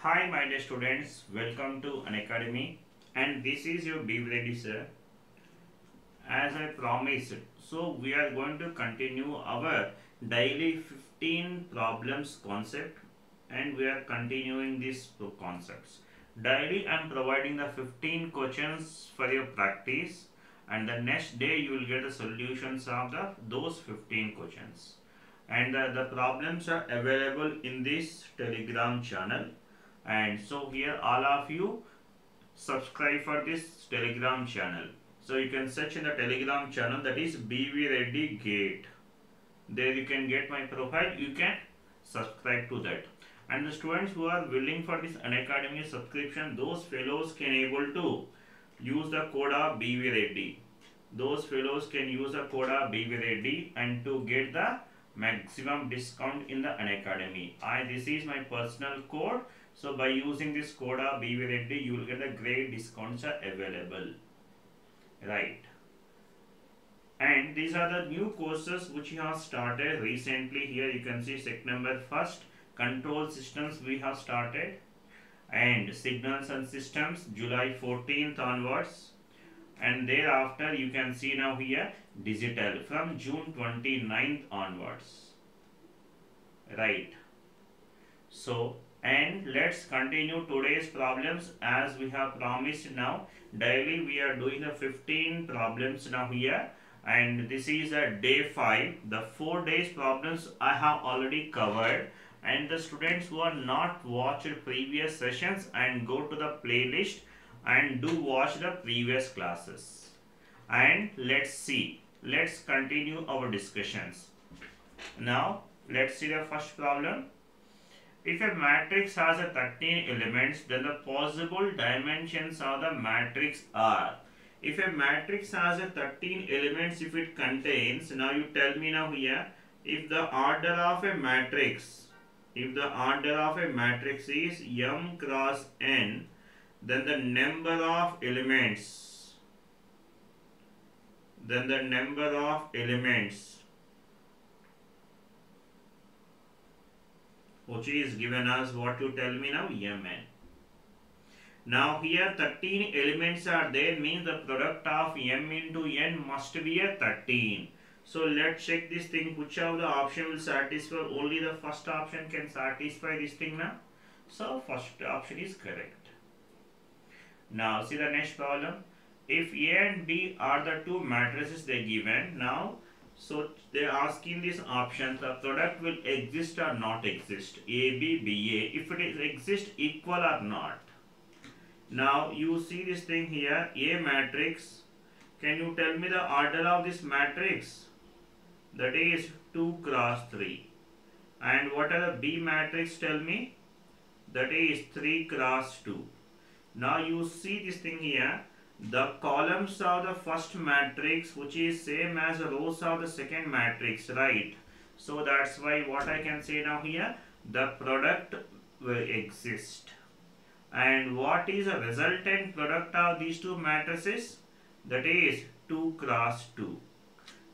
Hi my dear students, welcome to Unacademy and this is your B V Reddy sir. As I promised, so we are going to continue our daily 15 problems concept and we are continuing these concepts. Daily I am providing the 15 questions for your practice and the next day you will get the solutions of those 15 questions. And the problems are available in this Telegram channel, and so here all of you subscribe for this Telegram channel. So you can search in the Telegram channel, that is B V Reddy Gate. There you can get my profile, you can subscribe to that. And the students who are willing for this Unacademy subscription, those fellows can able to use the code of B V Reddy. Those fellows can use the code of B V Reddy and to get the maximum discount in the Unacademy. This is my personal code. So by using this code of B V Reddy, you will get the great discounts are available. Right. And these are the new courses which we have started recently. Here you can see sec number first, control systems we have started, and signals and systems July 14th onwards. And thereafter you can see now here digital from June 29th onwards. Right. So, and let's continue today's problems as we have promised. Now daily we are doing the 15 problems now here, and this is a day 5. The 4 days problems I have already covered, and the students who are not watched previous sessions and go to the playlist and do watch the previous classes. And let's continue our discussions. Now let's see the first problem. If a matrix has a 13 elements, then the possible dimensions of the matrix are. If a matrix has a 13 elements, if it contains, now you tell me now here, if the order of a matrix, is m cross n, then the number of elements, which is given as what you tell me now, mn. Now here 13 elements are there, means the product of m into n must be a 13. So let's check this thing, which of the option will satisfy. Only the first option can satisfy this thing now. So first option is correct. Now see the next problem. If A and B are the two matrices they given, now so they are asking this option, the product will exist or not exist, AB, BA, if it is exist, equal or not. Now you see this thing here, A matrix, can you tell me the order of this matrix? That is 2 cross 3. And what are the B matrix, tell me? That is 3 cross 2. Now you see this thing here, the columns of the first matrix which is same as the rows of the second matrix, right? So that's why what I can say now here, the product will exist. And what is the resultant product of these two matrices? That is 2 cross 2.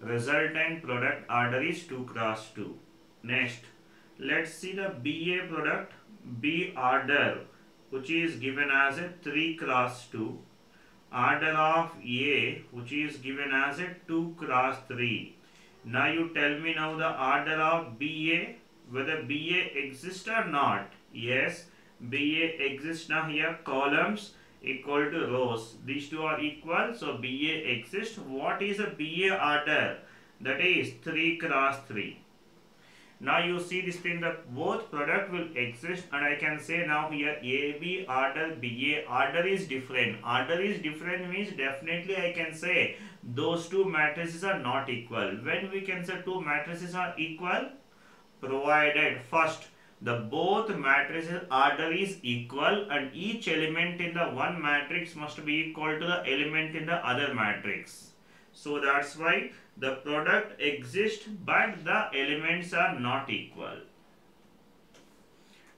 Resultant product order is 2 cross 2. Next, let's see the BA product, B order, which is given as a 3 cross 2. Order of A, which is given as a 2 cross 3. Now you tell me now the order of BA, whether BA exists or not. Yes, BA exists. Now here columns equal to rows. These two are equal, so BA exists. What is a BA order? That is 3 cross 3. Now you see this thing, that both product will exist, and I can say now here AB order, BA order is different. Order is different means definitely I can say those two matrices are not equal. When we can say two matrices are equal? Provided first the both matrices order is equal and each element in the one matrix must be equal to the element in the other matrix. So that's why the product exists but the elements are not equal.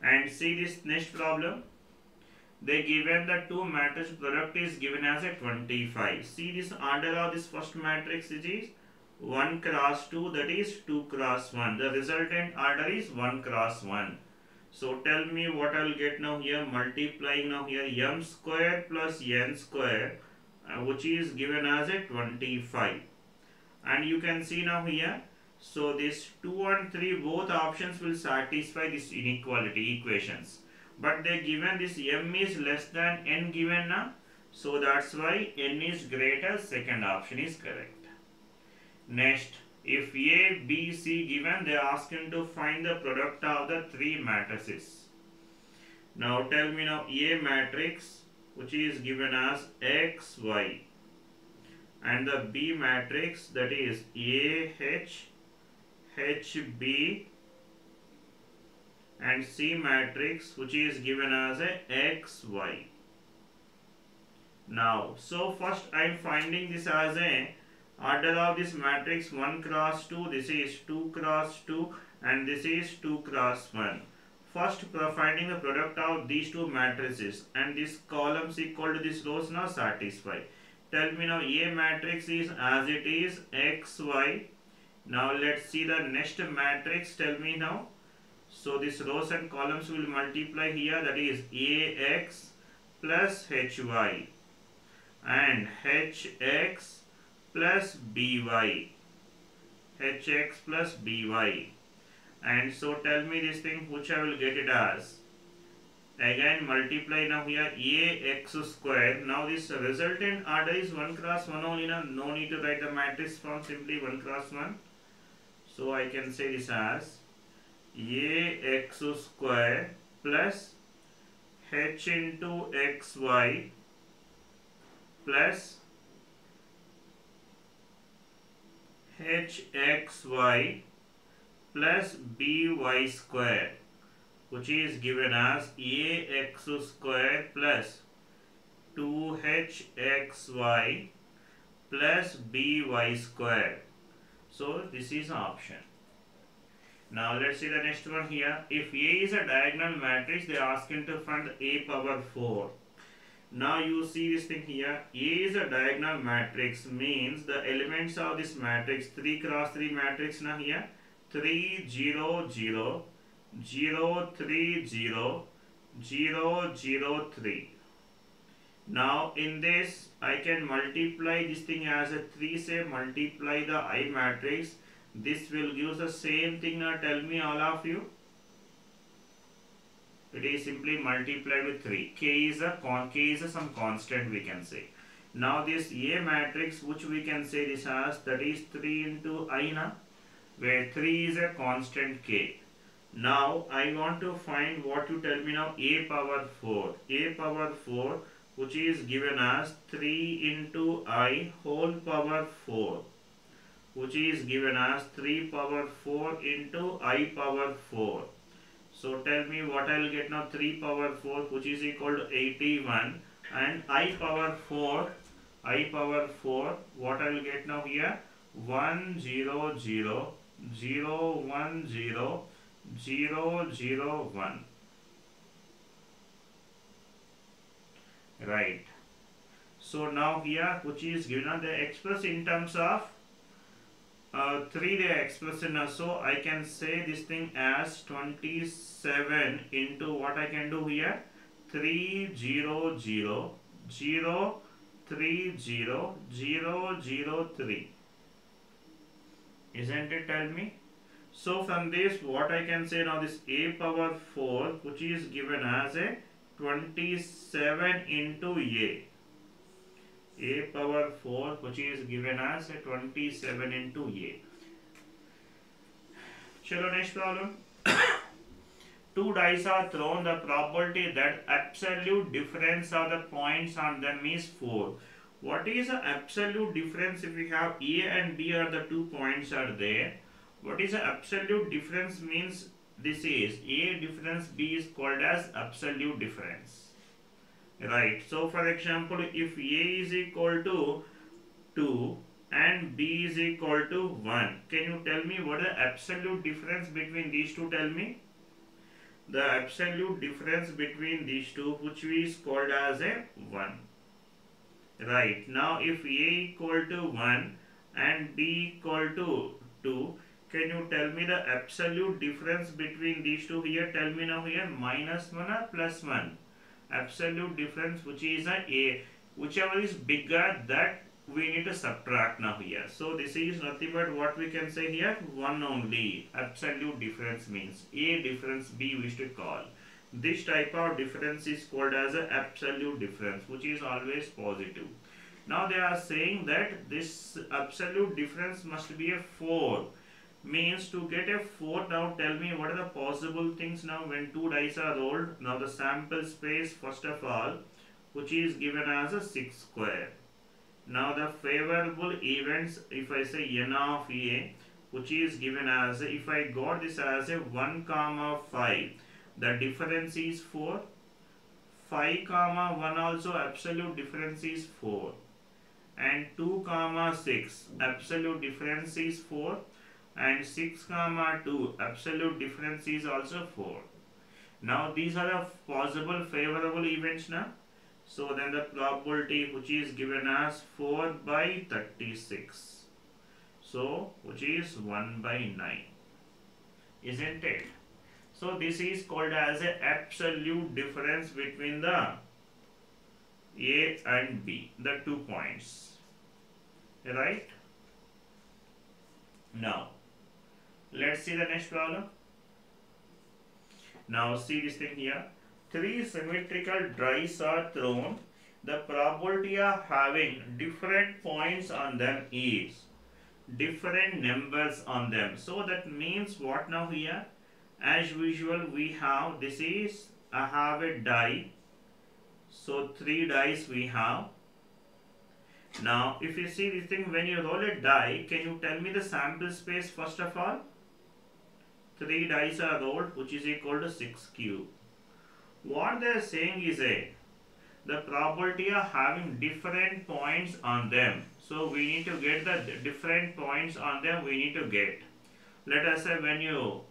And see this next problem. They given the two matrix product is given as a 25. See this order of this first matrix, it is 1 cross 2, that is 2 cross 1. The resultant order is 1 cross 1. So tell me what I will get now here, multiplying now here m square plus n square, which is given as a 25. And you can see now here, so this 2 and 3 both options will satisfy this inequality equations, but they given this m is less than n given now, so that's why n is greater, second option is correct. Next, if A, B, C given, they ask him to find the product of the three matrices. Now tell me now A matrix, which is given as x, y, and the B matrix, that is A, H, H, B, and C matrix, which is given as a x, y. Now, so first I am finding this as a order of this matrix 1 cross 2, this is 2 cross 2, and this is 2 cross 1. First finding the product of these two matrices, and this columns equal to this rows now satisfy. Tell me now A matrix is as it is x, y. Now let's see the next matrix, tell me now. So this rows and columns will multiply here, that is Ax plus Hy and Hx plus By, Hx plus By. And so tell me this thing, which I will get it as. Again multiply now here Ax square. Now this resultant order is 1 cross 1 only, now no need to write the matrix form, simply 1 cross 1. So I can say this as Ax square plus H into xy plus Hxy plus By square, which is given as Ax square plus 2Hxy plus By square. So this is an option. Now let's see the next one here. If A is a diagonal matrix, they ask him to find A power 4. Now you see this thing here, A is a diagonal matrix, means the elements of this matrix, 3 cross 3 matrix now here, 3 0 0 0 3 0 0 0 3. Now in this I can multiply this thing as a 3, say multiply the I matrix. This will give the same thing. Now tell me all of you. It is simply multiplied with 3. K is some constant, we can say. Now this A matrix, which we can say this as, that is 3 into I na, where 3 is a constant K. Now I want to find what you tell me now, A power 4. A power 4, which is given as 3 into I whole power 4, which is given as 3 power 4 into I power 4. So tell me what I will get now, 3 power 4, which is equal to 81, and I power 4, what I will get now here, 1 0 0 0 1 0 0 0 1. Right. So now here, which is given, they express in terms of 3 they express in, so I can say this thing as 27 into what I can do here, 3 0 0 0 3 0 0 0 3. Isn't it, tell me? So from this what I can say now, this A power 4, which is given as a 27 into A power 4, which is given as a 27 into A. Chalo, next problem. 2 dice are thrown, the probability that absolute difference of the points on them is 4. What is the absolute difference if we have A and B are the 2 points are there? What is the absolute difference means? This is A difference, B is called as absolute difference. Right. So for example, if A is equal to 2 and B is equal to 1, can you tell me what is the absolute difference between these two? Tell me. The absolute difference between these two, which is called as a 1. Right. Now if A equal to 1 and B equal to 2, Can you tell me the absolute difference between these two here? Tell me now here, -1 or +1? Absolute difference, which is a whichever is bigger, that we need to subtract now here. So this is nothing but what we can say here, 1 only. Absolute difference means A difference B we should call. This type of difference is called as an absolute difference, which is always positive. Now they are saying that this absolute difference must be a 4. Means to get a 4, now tell me what are the possible things now when two dice are rolled. Now the sample space first of all, which is given as a 6 square. Now the favorable events, if I say n of A, which is given as, if I got this as a 1 comma 5, the difference is 4. 5 comma 1 also absolute difference is 4. And 2 comma 6 absolute difference is 4. And 6 comma 2 absolute difference is also 4. Now these are the possible favorable events now. So then the probability which is given as 4 by 36. So which is 1 by 9. Isn't it? So this is called as an absolute difference between the A and B, the 2 points. Right? Now let's see the next problem. Now see this thing here. 3 symmetrical dice are thrown. The probability of having different points on them is different numbers on them. So that means what now here? As usual we have, this is, I have a die. So 3 dice we have. Now if you see this thing, when you roll a die, can you tell me the sample space first of all? 3 dice are rolled, which is equal to 6 cube. What they are saying is the probability of having different points on them. So we need to get the different points on them, we need to get. Let us say when you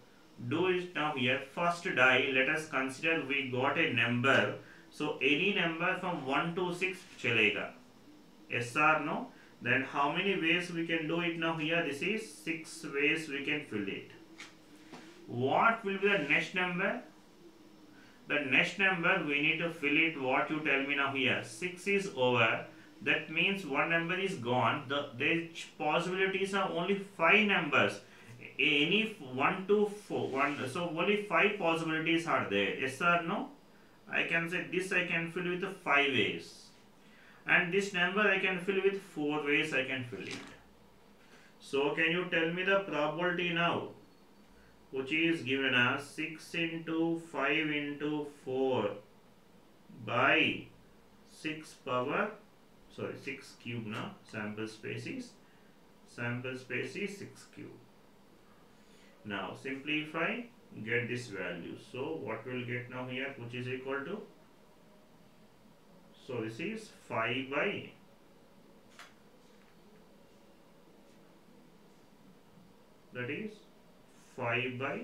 do it now here, first die, let us consider we got a number. So any number from 1 to 6 chalega. Yes or no? Then how many ways we can do it now here? This is 6 ways we can fill it. What will be the next number? The next number we need to fill it, what you tell me now here. 6 is over. That means one number is gone. The possibilities are only 5 numbers. Any 1 to 4. So only 5 possibilities are there. Yes or no? I can say this I can fill with 5 ways. And this number I can fill with 4 ways I can fill it. So can you tell me the probability now? Which is given as 6 into 5 into 4 by 6 cube now. Sample space is 6 cube. Now simplify, get this value. So what we'll get now here, which is equal to, so this is 5 by, that is 5 by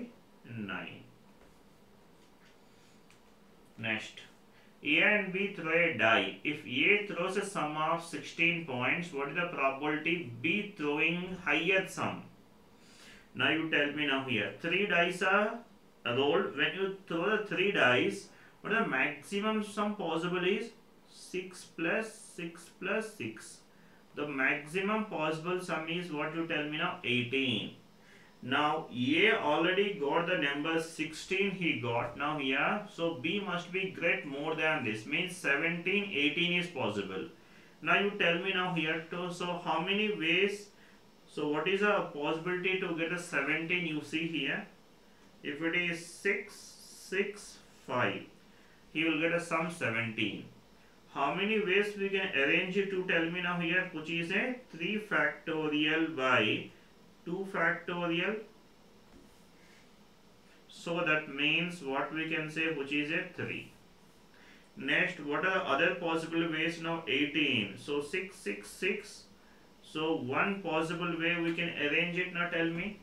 9. Next, A and B throw a die. If A throws a sum of 16 points, what is the probability B throwing higher sum? Now you tell me now here. 3 dice are rolled. When you throw the 3 dice, what the maximum sum possible is? 6 plus 6 plus 6. The maximum possible sum is what you tell me now? 18. Now A already got the number 16 he got now here. So B must be great more than this. Means 17, 18 is possible. Now you tell me now here too. So how many ways? So what is the possibility to get a 17 you see here? If it is 6, 6, 5. He will get a sum 17. How many ways we can arrange it to tell me now here? Which is a 3 factorial by 2 factorial. So that means what we can say, which is a 3. Next, what are other possible ways now? 18. So 6, 6, 6. So one possible way we can arrange it now, tell me.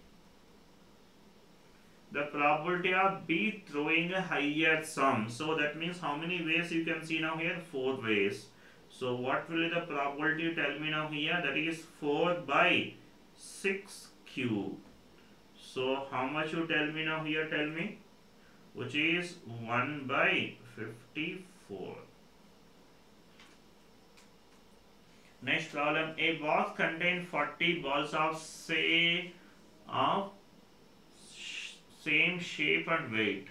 The probability of B throwing a higher sum. So that means how many ways you can see now here? 4 ways. So what will be the probability, tell me now here? That is 4 by 6 cube. So how much you tell me now here, tell me, which is 1 by 54. Next problem, a box contains 40 balls of of same shape and weight.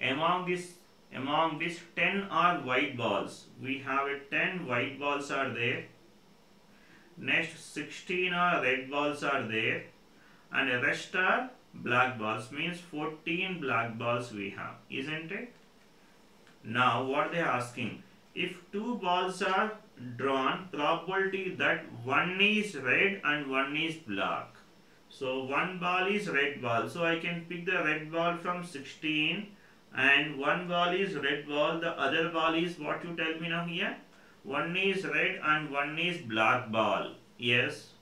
Among these 10 are white balls. We have 10 white balls are there. Next 16 are red balls are there, and the rest are black balls, means 14 black balls we have, isn't it? Now what they are asking, if two balls are drawn, probability that one is red and one is black. So one ball is red ball, so I can pick the red ball from 16, and one ball is red ball, the other ball is what you tell me now here? One is red and one is black ball. Yes,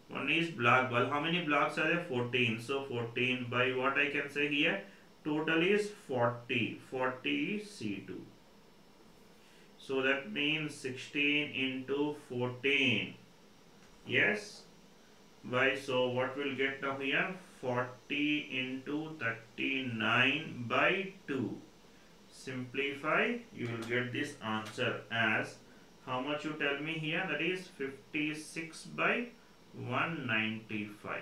one is black ball. How many blocks are there? 14. So 14 by what I can say here? Total is 40. 40 C2. So that means 16 into 14. Yes. By, so what we'll get now here? 40 into 39 by 2. Simplify, you will get this answer as, how much you tell me here? That is 56 by 195.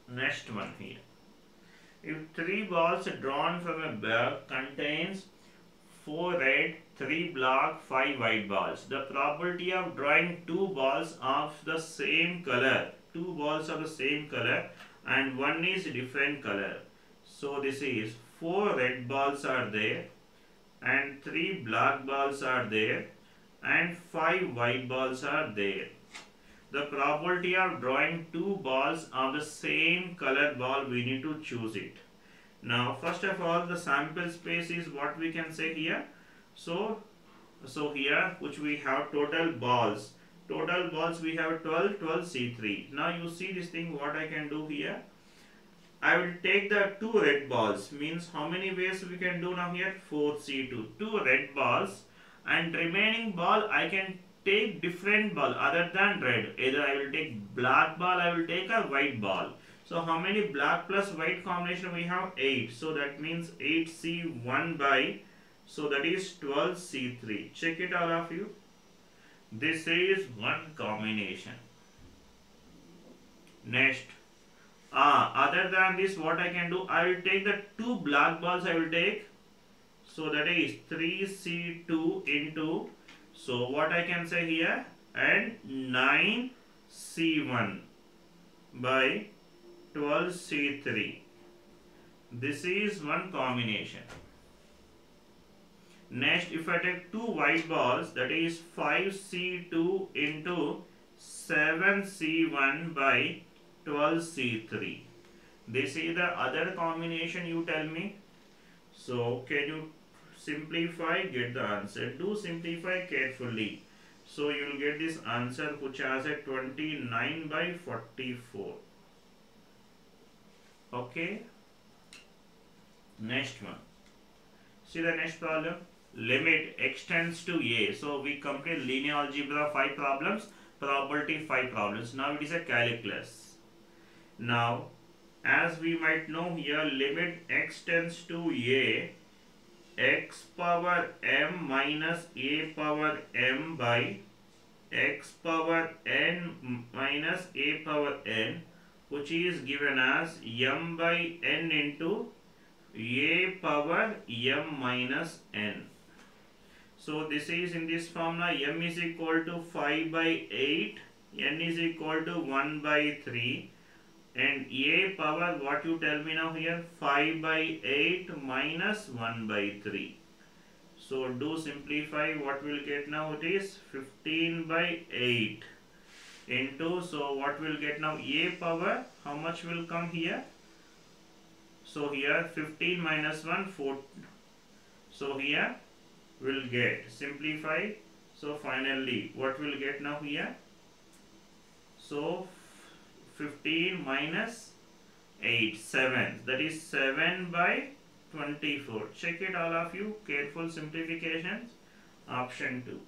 Next one here. If 3 balls drawn from a bag contains 4 red, 3 black, 5 white balls, the probability of drawing 2 balls of the same color, 2 balls of the same color and one is different color. So this is 4 red balls are there and 3 black balls are there and 5 white balls are there. The probability of drawing 2 balls of the same color ball, we need to choose it. Now first of all, the sample space is what we can say here. So here which we have total balls we have 12 C3. Now you see this thing, what I can do here, I will take the 2 red balls, means how many ways we can do now here? 4 C2, 2 red balls, and remaining ball I can take different ball other than red. Either I will take black ball, I will take a white ball. So how many black plus white combination we have? 8. So that means 8C1 by, so that is 12C3. Check it all of you. This is one combination. Next, other than this, what I can do, I will take the 2 black balls I will take. So that is 3C2 into, so what I can say here, and 9C1 by 12C3. This is one combination. Next, if I take 2 white balls, that is 5C2 into 7C1 by 12C3. This is the other combination, you tell me. So can you simplify, get the answer. Do simplify carefully. So you will get this answer which has a 29 by 44. Okay. Next one. See the next problem. Limit extends to A. So we complete linear algebra 5 problems, probability 5 problems. Now it is a calculus. Now as we might know here, limit x tends to A, x power m minus a power m by x power n minus a power n, which is given as m by n into a power m minus n. So this is in this formula, m is equal to 5 by 8, n is equal to 1 by 3, and a power, what you tell me now here, 5 by 8 minus 1 by 3. So do simplify, what we'll get now, it is 15 by 8 into, so what we'll get now, a power, how much will come here? So here 15 minus 1, 4. So here we'll get, simplify, so finally what we'll get now here? So 15 minus 8, 7, that is 7 by 24. Check it all of you, careful simplifications. Option 2.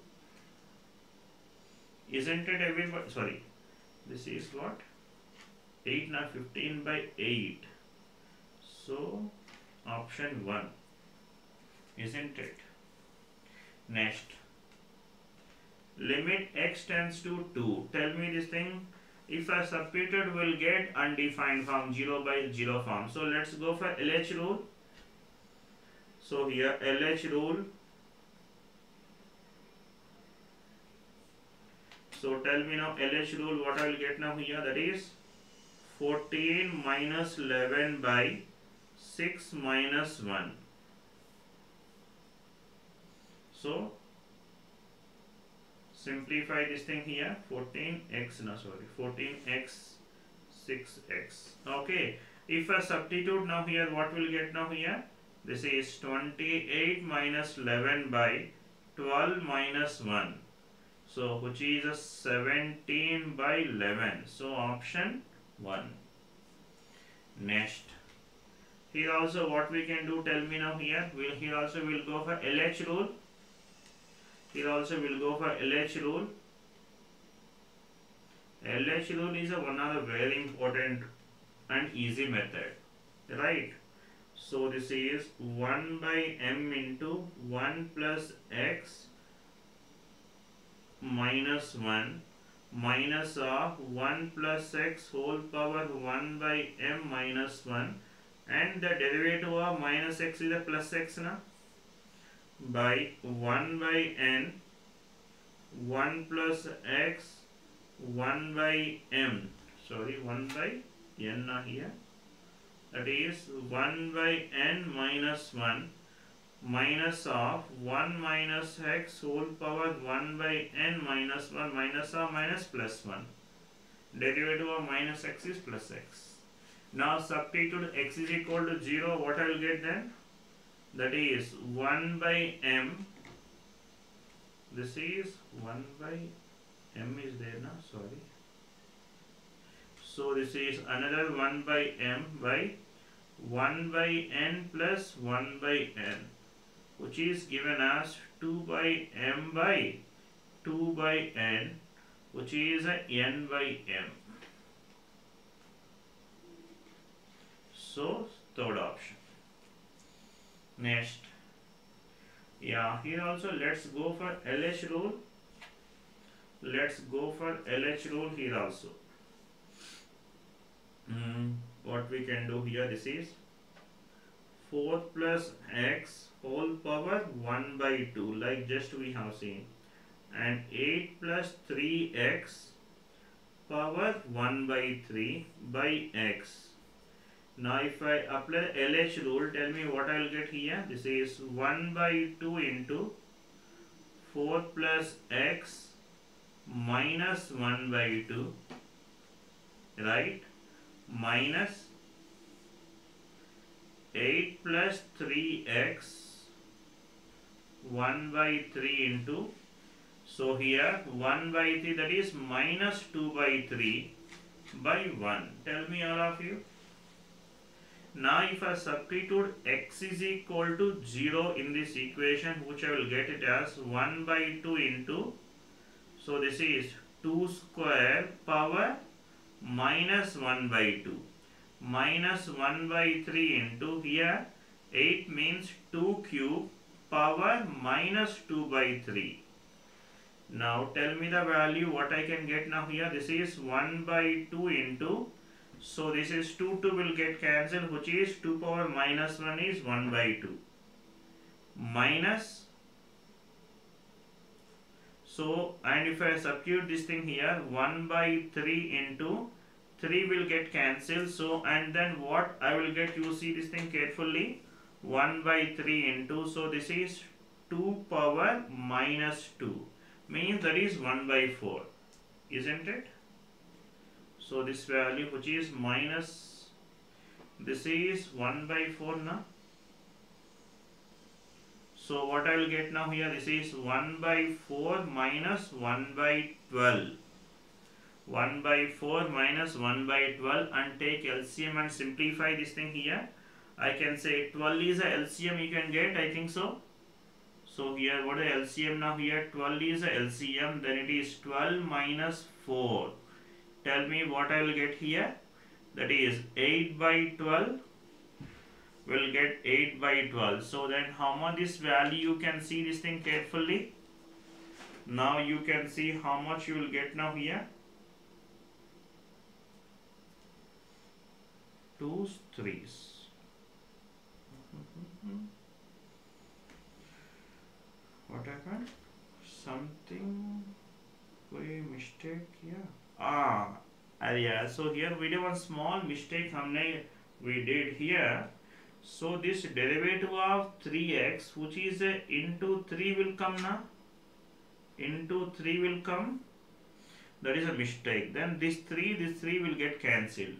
Isn't it everybody? Sorry. This is what? 8 now 15 by 8. So option 1, isn't it? Next, limit x tends to 2. Tell me this thing. If a substitute will get undefined form, 0 by 0 form. So let's go for LH rule. So here LH rule. So tell me now LH rule what I will get now here, that is 14 minus 11 by 6 minus 1. So simplify this thing here, 14x 6x. Okay, if I substitute now here, what will get now here? This is 28 minus 11 by 12 minus 1. So which is a 17 by 11. So option 1. Next, here also what we can do, tell me now here. Here also we'll go for LH rule. Here also we'll go for LH rule. LH rule is one of the very important and easy method, right? So this is 1 by m into 1 plus x minus 1 minus of 1 plus x whole power 1 by m minus 1, and the derivative of minus x is a plus x na, by 1 by n 1 plus x 1 by m, 1 by n here, that is 1 by n minus 1 minus of 1 minus x whole power 1 by n minus 1 minus of minus plus 1. Derivative of minus x is plus x. Now substitute x is equal to 0, what I will get then? That is 1 by m. This is 1 by m is there now, So this is another 1 by m by 1 by n plus 1 by n, which is given as 2 by m by 2 by n, which is a n by m. So third option. Next, here also let's go for LH rule. Let's go for LH rule here also. What we can do here, this is 4 plus x whole power 1 by 2, like just we have seen, and 8 plus 3x power 1 by 3 by x. Now if I apply LH rule, tell me what I will get here. This is 1 by 2 into 4 plus x minus 1 by 2, right, minus 8 plus 3x 1 by 3 into, so here 1 by 3, that is minus 2 by 3 by 1. Tell me all of you. Now if I substitute x is equal to 0 in this equation, which I will get it as 1 by 2 into, so this is 2 square power minus 1 by 2 minus 1 by 3 into, here 8 means 2 cube power minus 2 by 3. Now tell me the value what I can get now here. This is 1 by 2 into, so this is 2 will get cancelled, which is 2 power minus 1 is 1 by 2 minus, so, and if I substitute this thing here, 1 by 3 into 3 will get cancelled, so, and then what I will get, you see this thing carefully, 1 by 3 into, so this is 2 power minus 2, means that is 1 by 4, isn't it? So this value, which is minus, this is 1 by 4 now. So what I will get now here, this is 1 by 4 minus 1 by 12. 1 by 4 minus 1 by 12, and take LCM and simplify this thing here. I can say 12 is a LCM you can get, I think so. So here what is LCM now here, 12 is a LCM, then it is 12 minus 4 tell me what I will get here. That is 8 by 12 will get 8 by 12. So then how much this value, you can see this thing carefully. Now you can see how much you will get now here. 2 3s. What happened? Something, कोई mistake here. Yeah. So here we did one small mistake we did here. So this derivative of 3x, which is into 3 will come now. Into 3 will come. That is a mistake. Then this 3 will get cancelled.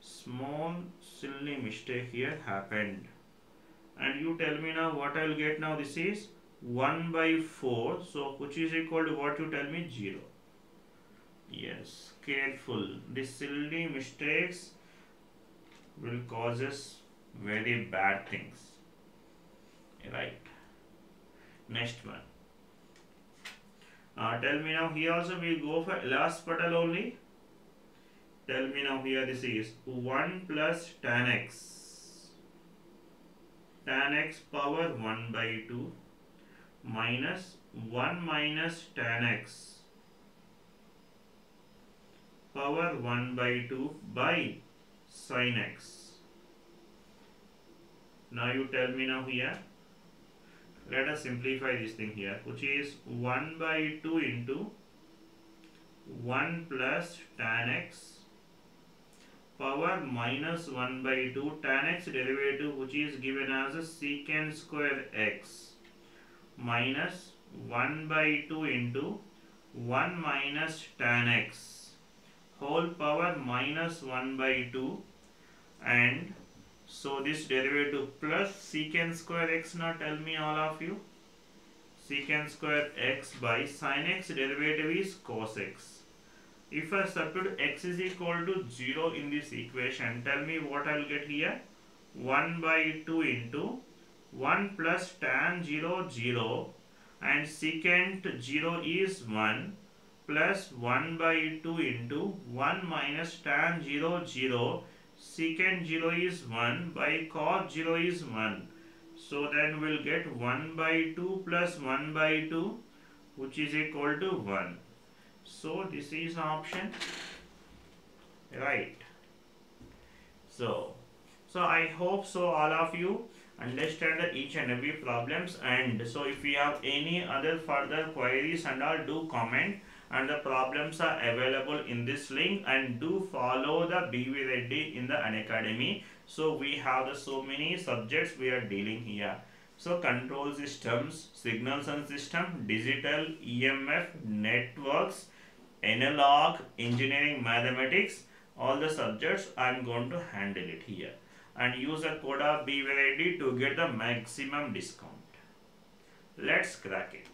Small silly mistake here happened. And you tell me now what I will get now. This is 1 by 4. So which is equal to what you tell me? 0. Yes, careful. These silly mistakes will cause us very bad things. Right. Next one. Tell me now here also we go for last petal only. Tell me now here this is 1 plus tan x. Tan x power 1 by 2 minus 1 minus tan x power 1 by 2 by sin x. Now you tell me now here. Let us simplify this thing here, which is 1 by 2 into 1 plus tan x power minus 1 by 2 tan x derivative, which is given as a secant square x minus 1 by 2 into 1 minus tan x whole power minus 1 by 2, and so this derivative plus secant square x. Now tell me all of you. Secant square x by sin x derivative is cos x. If I substitute x is equal to 0 in this equation, tell me what I will get here. 1 by 2 into 1 plus tan 0 0 and secant 0 is 1 plus 1 by 2 into 1 minus tan 0 0. Secant 0 is 1 by cos 0 is 1. So then we'll get 1 by 2 plus 1 by 2, which is equal to 1. So this is an option. Right. So I hope so all of you understand each and every problems, and so if you have any other further queries and all, do comment. And the problems are available in this link, and do follow the B V Reddy in the Unacademy. So we have so many subjects we are dealing here. So control systems, signals and system, digital, EMF, networks, analog, engineering, mathematics, all the subjects I am going to handle it here. And use the code of B V Reddy to get the maximum discount. Let's crack it.